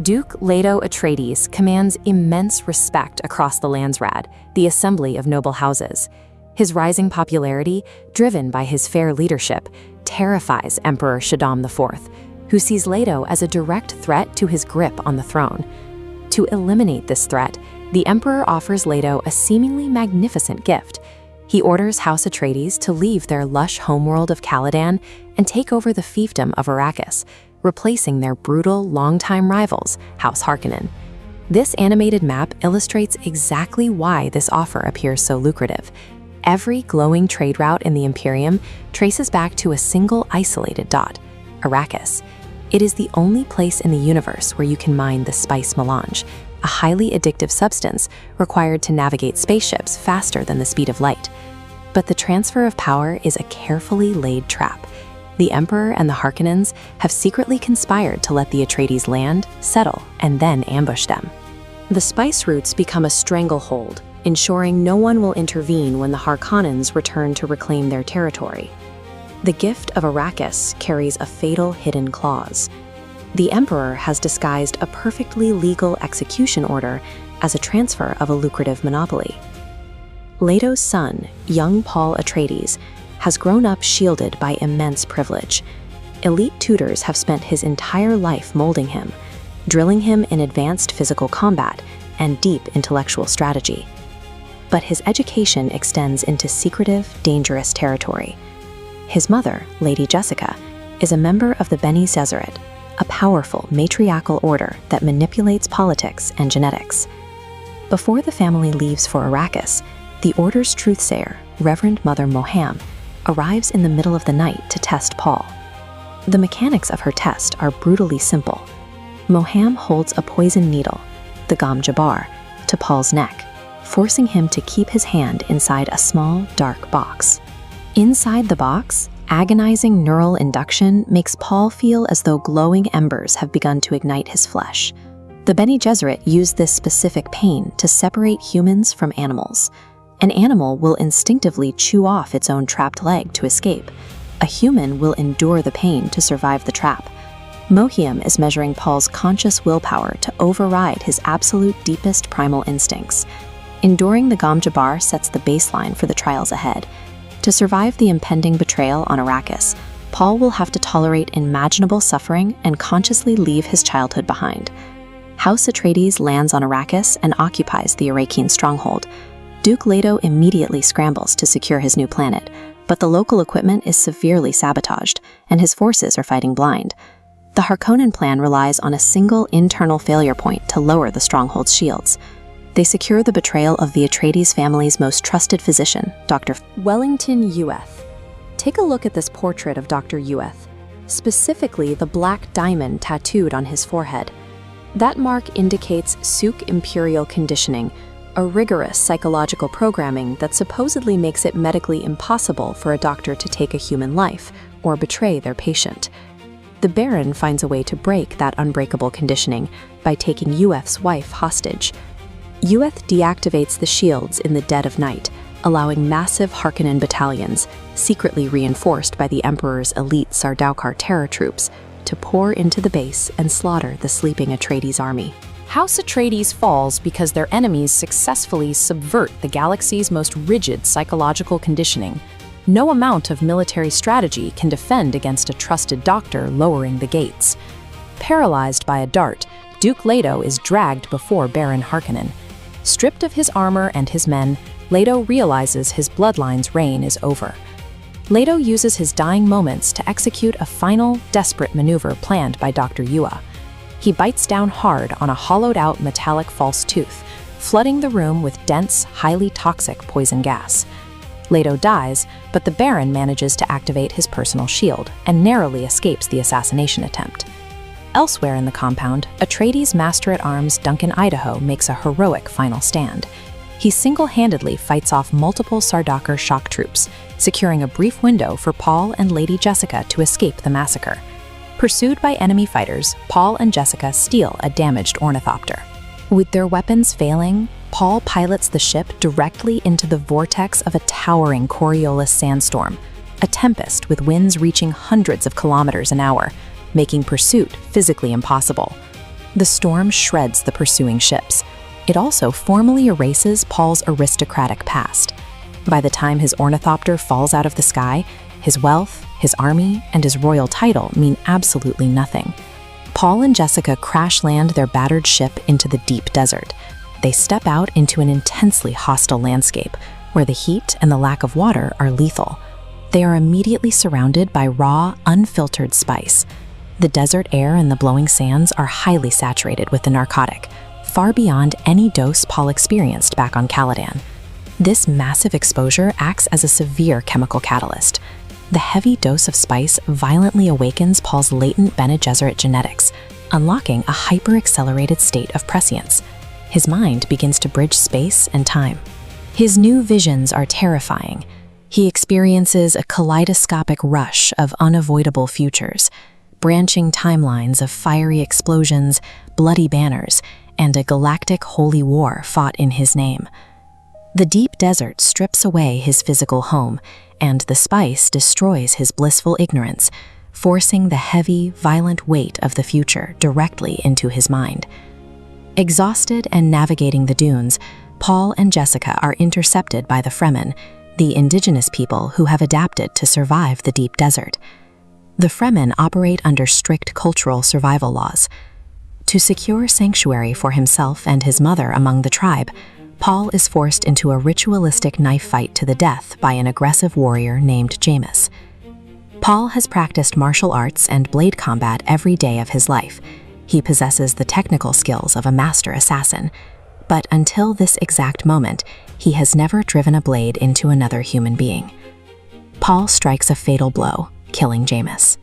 Duke Leto Atreides commands immense respect across the Landsraad, the assembly of noble houses. His rising popularity, driven by his fair leadership, terrifies Emperor Shaddam IV, who sees Leto as a direct threat to his grip on the throne. To eliminate this threat, the Emperor offers Leto a seemingly magnificent gift. He orders House Atreides to leave their lush homeworld of Caladan and take over the fiefdom of Arrakis, replacing their brutal, longtime rivals, House Harkonnen. This animated map illustrates exactly why this offer appears so lucrative. Every glowing trade route in the Imperium traces back to a single isolated dot, Arrakis. It is the only place in the universe where you can mine the spice melange, a highly addictive substance required to navigate spaceships faster than the speed of light. But the transfer of power is a carefully laid trap. The Emperor and the Harkonnens have secretly conspired to let the Atreides land, settle, and then ambush them. The spice routes become a stranglehold, ensuring no one will intervene when the Harkonnens return to reclaim their territory. The gift of Arrakis carries a fatal hidden clause. The Emperor has disguised a perfectly legal execution order as a transfer of a lucrative monopoly. Leto's son, young Paul Atreides, has grown up shielded by immense privilege. Elite tutors have spent his entire life molding him, drilling him in advanced physical combat and deep intellectual strategy. But his education extends into secretive, dangerous territory. His mother, Lady Jessica, is a member of the Bene Gesserit, a powerful matriarchal order that manipulates politics and genetics. Before the family leaves for Arrakis, the order's truthsayer, Reverend Mother Moham, arrives in the middle of the night to test Paul. The mechanics of her test are brutally simple. Moham holds a poison needle, the Gom Jabbar, to Paul's neck, forcing him to keep his hand inside a small, dark box. Inside the box, agonizing neural induction makes Paul feel as though glowing embers have begun to ignite his flesh. The Bene Gesserit use this specific pain to separate humans from animals. An animal will instinctively chew off its own trapped leg to escape. A human will endure the pain to survive the trap. Moham is measuring Paul's conscious willpower to override his absolute deepest primal instincts. Enduring the Gom Jabbar sets the baseline for the trials ahead. To survive the impending betrayal on Arrakis, Paul will have to tolerate unimaginable suffering and consciously leave his childhood behind. House Atreides lands on Arrakis and occupies the Arakian stronghold. Duke Leto immediately scrambles to secure his new planet, but the local equipment is severely sabotaged, and his forces are fighting blind. The Harkonnen plan relies on a single internal failure point to lower the stronghold's shields. They secure the betrayal of the Atreides family's most trusted physician, Dr. Wellington Yueth. Take a look at this portrait of Dr. Yueth, specifically the black diamond tattooed on his forehead. That mark indicates Suk Imperial conditioning, a rigorous psychological programming that supposedly makes it medically impossible for a doctor to take a human life or betray their patient. The Baron finds a way to break that unbreakable conditioning by taking Yueth's wife hostage. Yueth deactivates the shields in the dead of night, allowing massive Harkonnen battalions, secretly reinforced by the Emperor's elite Sardaukar terror troops, to pour into the base and slaughter the sleeping Atreides army. House Atreides falls because their enemies successfully subvert the galaxy's most rigid psychological conditioning. No amount of military strategy can defend against a trusted doctor lowering the gates. Paralyzed by a dart, Duke Leto is dragged before Baron Harkonnen. Stripped of his armor and his men, Leto realizes his bloodline's reign is over. Leto uses his dying moments to execute a final, desperate maneuver planned by Dr. Yueh. He bites down hard on a hollowed-out metallic false tooth, flooding the room with dense, highly toxic poison gas. Leto dies, but the Baron manages to activate his personal shield and narrowly escapes the assassination attempt. Elsewhere in the compound, Atreides Master-at-Arms Duncan Idaho makes a heroic final stand. He single-handedly fights off multiple Sardaukar shock troops, securing a brief window for Paul and Lady Jessica to escape the massacre. Pursued by enemy fighters, Paul and Jessica steal a damaged ornithopter. With their weapons failing, Paul pilots the ship directly into the vortex of a towering Coriolis sandstorm, a tempest with winds reaching hundreds of kilometers an hour, making pursuit physically impossible. The storm shreds the pursuing ships. It also formally erases Paul's aristocratic past. By the time his ornithopter falls out of the sky, his wealth, his army, and his royal title mean absolutely nothing. Paul and Jessica crash land their battered ship into the deep desert. They step out into an intensely hostile landscape, where the heat and the lack of water are lethal. They are immediately surrounded by raw, unfiltered spice. The desert air and the blowing sands are highly saturated with the narcotic, far beyond any dose Paul experienced back on Caladan. This massive exposure acts as a severe chemical catalyst. The heavy dose of spice violently awakens Paul's latent Bene Gesserit genetics, unlocking a hyper-accelerated state of prescience. His mind begins to bridge space and time. His new visions are terrifying. He experiences a kaleidoscopic rush of unavoidable futures, branching timelines of fiery explosions, bloody banners, and a galactic holy war fought in his name. The deep desert strips away his physical home, and the spice destroys his blissful ignorance, forcing the heavy, violent weight of the future directly into his mind. Exhausted and navigating the dunes, Paul and Jessica are intercepted by the Fremen, the indigenous people who have adapted to survive the deep desert. The Fremen operate under strict cultural survival laws. To secure sanctuary for himself and his mother among the tribe, Paul is forced into a ritualistic knife fight to the death by an aggressive warrior named Jameis. Paul has practiced martial arts and blade combat every day of his life. He possesses the technical skills of a master assassin, but until this exact moment, he has never driven a blade into another human being. Paul strikes a fatal blow, killing Jameis.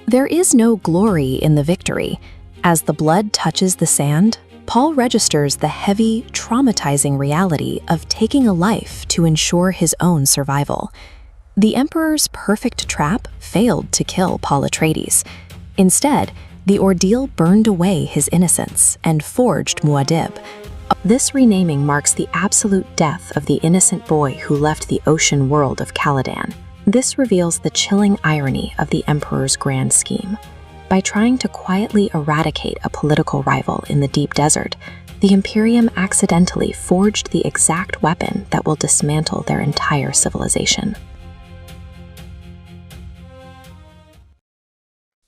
There is no glory in the victory. As the blood touches the sand, Paul registers the heavy, traumatizing reality of taking a life to ensure his own survival. The Emperor's perfect trap failed to kill Paul Atreides. Instead, the ordeal burned away his innocence and forged Muad'Dib. This renaming marks the absolute death of the innocent boy who left the ocean world of Caladan. This reveals the chilling irony of the Emperor's grand scheme. By trying to quietly eradicate a political rival in the deep desert, the Imperium accidentally forged the exact weapon that will dismantle their entire civilization.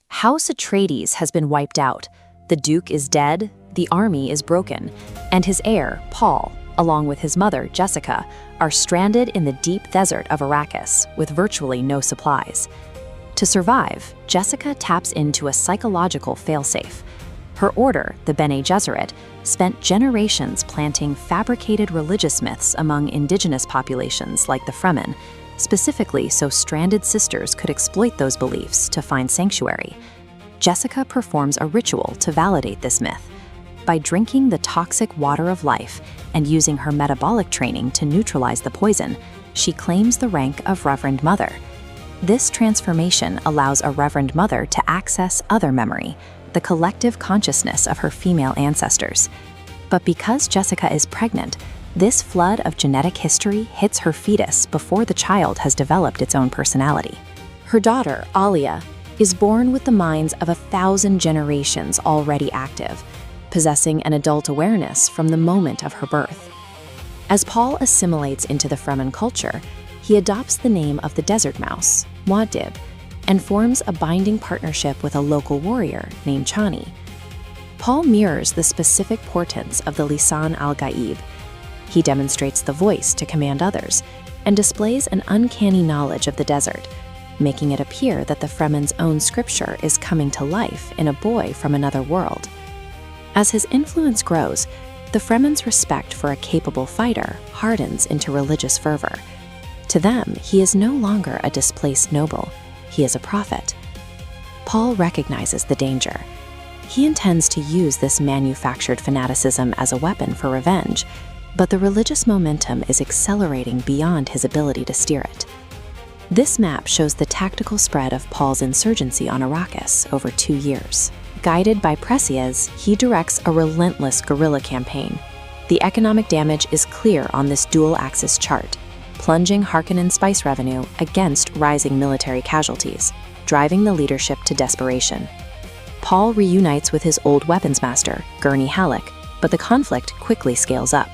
House Atreides has been wiped out. The Duke is dead, the army is broken, and his heir, Paul, along with his mother, Jessica, are stranded in the deep desert of Arrakis with virtually no supplies. To survive, Jessica taps into a psychological failsafe. Her order, the Bene Gesserit, spent generations planting fabricated religious myths among indigenous populations like the Fremen, specifically so stranded sisters could exploit those beliefs to find sanctuary. Jessica performs a ritual to validate this myth. By drinking the toxic water of life and using her metabolic training to neutralize the poison, she claims the rank of Reverend Mother. This transformation allows a Reverend Mother to access other memory, the collective consciousness of her female ancestors. But because Jessica is pregnant, this flood of genetic history hits her fetus before the child has developed its own personality. Her daughter, Alia, is born with the minds of 1,000 generations already active, possessing an adult awareness from the moment of her birth. As Paul assimilates into the Fremen culture, he adopts the name of the desert mouse, Muad'Dib, and forms a binding partnership with a local warrior named Chani. Paul mirrors the specific portents of the Lisan al-Gaib. He demonstrates the voice to command others, and displays an uncanny knowledge of the desert, making it appear that the Fremen's own scripture is coming to life in a boy from another world. As his influence grows, the Fremen's respect for a capable fighter hardens into religious fervor. To them, he is no longer a displaced noble, he is a prophet. Paul recognizes the danger. He intends to use this manufactured fanaticism as a weapon for revenge, but the religious momentum is accelerating beyond his ability to steer it. This map shows the tactical spread of Paul's insurgency on Arrakis over 2 years. Guided by Precias, he directs a relentless guerrilla campaign. The economic damage is clear on this dual-axis chart, plunging Harkonnen spice revenue against rising military casualties, driving the leadership to desperation. Paul reunites with his old weapons master, Gurney Halleck, but the conflict quickly scales up.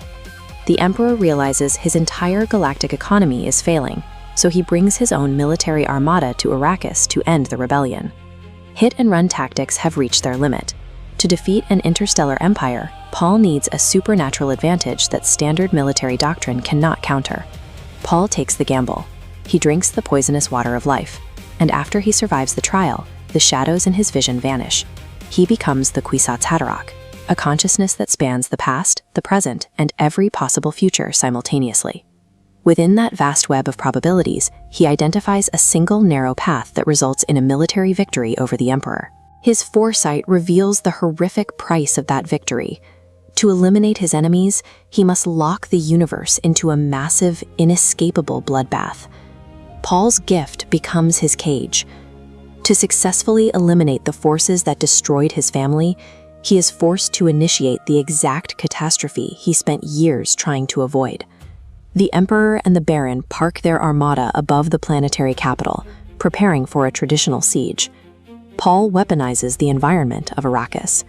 The Emperor realizes his entire galactic economy is failing, so he brings his own military armada to Arrakis to end the rebellion. Hit-and-run tactics have reached their limit. To defeat an interstellar empire, Paul needs a supernatural advantage that standard military doctrine cannot counter. Paul takes the gamble. He drinks the poisonous water of life, and after he survives the trial, the shadows in his vision vanish. He becomes the Kwisatz Haderach, a consciousness that spans the past, the present, and every possible future simultaneously. Within that vast web of probabilities, he identifies a single narrow path that results in a military victory over the Emperor. His foresight reveals the horrific price of that victory. To eliminate his enemies, he must lock the universe into a massive, inescapable bloodbath. Paul's gift becomes his cage. To successfully eliminate the forces that destroyed his family, he is forced to initiate the exact catastrophe he spent years trying to avoid. The Emperor and the Baron park their armada above the planetary capital, preparing for a traditional siege. Paul weaponizes the environment of Arrakis.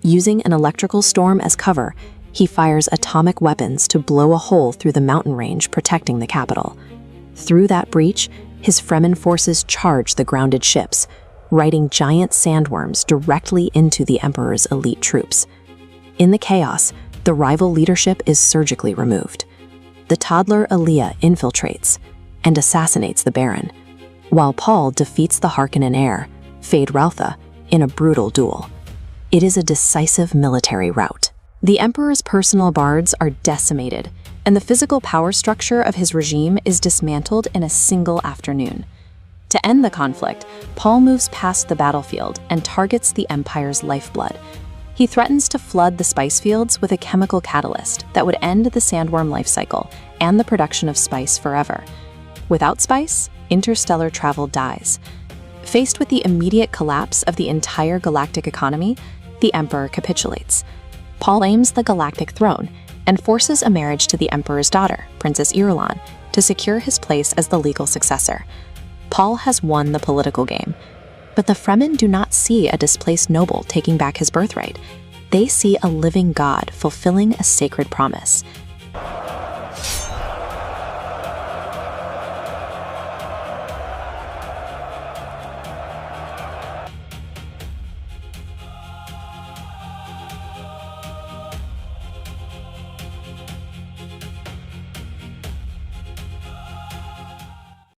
Using an electrical storm as cover, he fires atomic weapons to blow a hole through the mountain range protecting the capital. Through that breach, his Fremen forces charge the grounded ships, riding giant sandworms directly into the Emperor's elite troops. In the chaos, the rival leadership is surgically removed. The toddler Elia infiltrates and assassinates the Baron, while Paul defeats the Harkonnen heir, Feyd-Rautha, in a brutal duel. It is a decisive military rout. The Emperor's personal bards are decimated, and the physical power structure of his regime is dismantled in a single afternoon. To end the conflict, Paul moves past the battlefield and targets the Empire's lifeblood. He threatens to flood the spice fields with a chemical catalyst that would end the sandworm life cycle and the production of spice forever. Without spice, interstellar travel dies. Faced with the immediate collapse of the entire galactic economy, the Emperor capitulates. Paul claims the galactic throne and forces a marriage to the Emperor's daughter, Princess Irulan, to secure his place as the legal successor. Paul has won the political game, but the Fremen do not see a displaced noble taking back his birthright. They see a living god fulfilling a sacred promise.